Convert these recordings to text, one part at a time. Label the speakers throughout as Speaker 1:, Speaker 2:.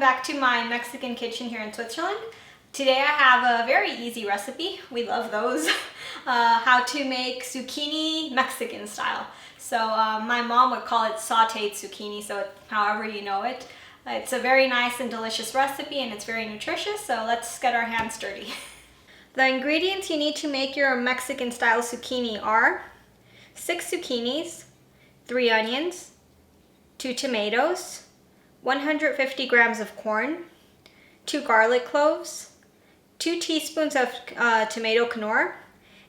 Speaker 1: back to my Mexican kitchen here in Switzerland. Today I have a very easy recipe. We love those. How to make zucchini Mexican style. So my mom would call it sauteed zucchini, so however you know it. It's a very nice and delicious recipe and it's very nutritious, so let's get our hands dirty. The ingredients you need to make your Mexican style zucchini are 6 zucchinis, 3 onions, 2 tomatoes, 150 grams of corn, 2 garlic cloves, 2 teaspoons of tomato knorr,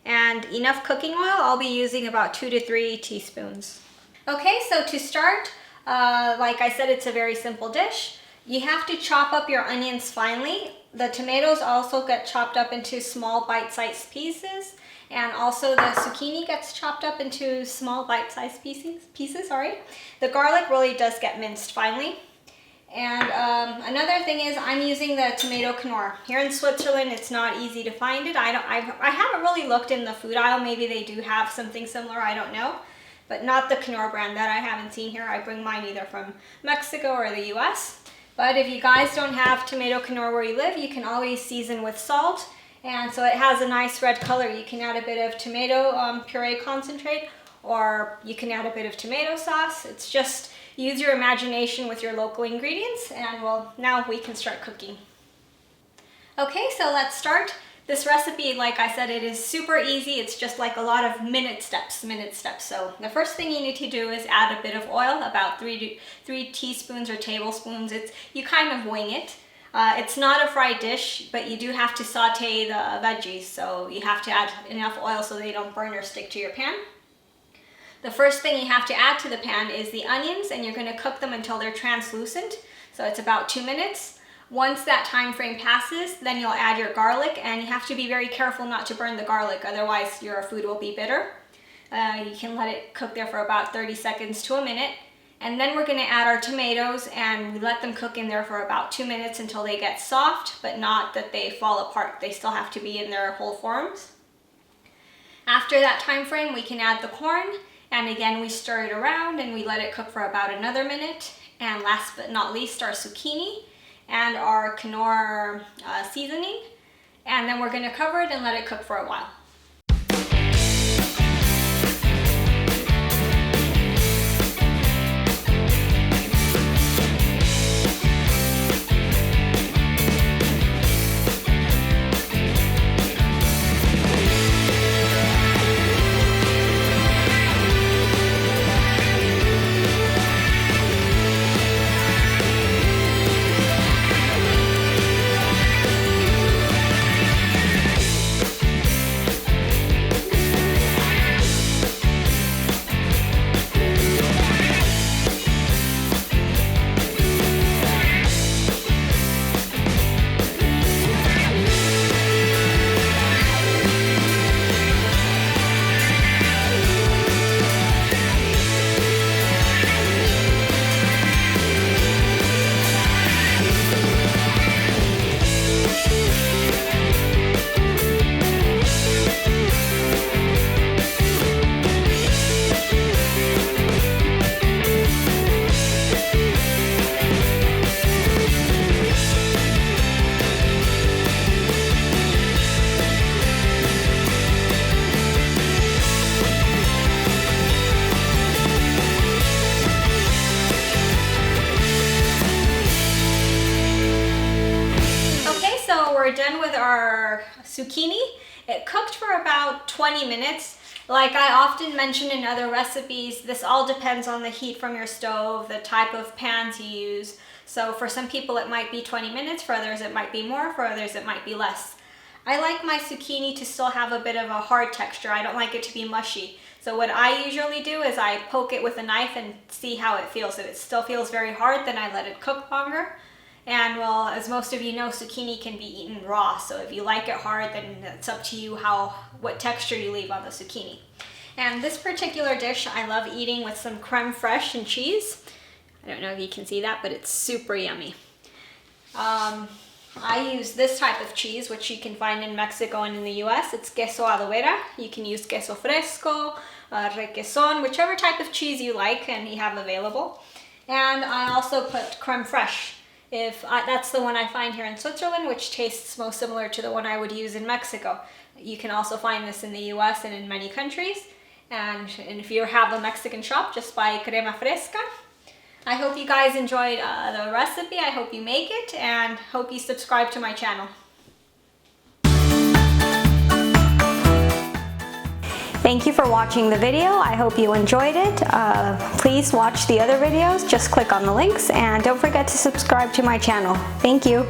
Speaker 1: and enough cooking oil. I'll be using about 2 to 3 teaspoons. Okay, so to start, like I said, it's a very simple dish. You have to chop up your onions finely. The tomatoes also get chopped up into small bite-sized pieces, and also the zucchini gets chopped up into small bite-sized pieces. The garlic really does get minced finely. And another thing is I'm using the tomato knorr. Here in Switzerland, it's not easy to find it. I haven't really looked in the food aisle. Maybe they do have something similar, I don't know. But not the Knorr brand that I haven't seen here. I bring mine either from Mexico or the US. But if you guys don't have tomato knorr where you live, you can always season with salt. And so it has a nice red color. You can add a bit of tomato puree concentrate, or you can add a bit of tomato sauce. It's just use your imagination with your local ingredients, and well, now we can start cooking. Okay, so let's start. This recipe, like I said, it is super easy. It's just like a lot of minute steps. So the first thing you need to do is add a bit of oil, about 3 teaspoons or tablespoons. You kind of wing it. It's not a fried dish, but you do have to saute the veggies, so you have to add enough oil so they don't burn or stick to your pan. The first thing you have to add to the pan is the onions, and you're going to cook them until they're translucent, so it's about 2 minutes. Once that time frame passes, then you'll add your garlic, and you have to be very careful not to burn the garlic, otherwise your food will be bitter. You can let it cook there for about 30 seconds to a minute. And then we're going to add our tomatoes, and we let them cook in there for about 2 minutes until they get soft, but not that they fall apart. They still have to be in their whole forms. After that time frame, we can add the corn, and again we stir it around and we let it cook for about another minute. And last but not least, our zucchini and our knorr seasoning. And then we're going to cover it and let it cook for a while. We're done with our zucchini. It cooked for about 20 minutes. Like I often mention in other recipes, this all depends on the heat from your stove, the type of pans you use. So for some people it might be 20 minutes, for others it might be more, for others it might be less. I like my zucchini to still have a bit of a hard texture. I don't like it to be mushy. So what I usually do is I poke it with a knife and see how it feels. If it still feels very hard, then I let it cook longer. And well, as most of you know, zucchini can be eaten raw, so if you like it hard, then it's up to you what texture you leave on the zucchini. And this particular dish I love eating with some creme fraiche and cheese. I don't know if you can see that, but it's super yummy. I use this type of cheese, which you can find in Mexico and in the US. It's queso adobera. You can use queso fresco, requesón, whichever type of cheese you like and you have available. And I also put creme fraiche. That's the one I find here in Switzerland, which tastes most similar to the one I would use in Mexico. You can also find this in the US and in many countries. And if you have a Mexican shop, just buy crema fresca. I hope you guys enjoyed the recipe. I hope you make it, and hope you subscribe to my channel. Thank you for watching the video. I hope you enjoyed it. Please watch the other videos. Just click on the links, and don't forget to subscribe to my channel. Thank you.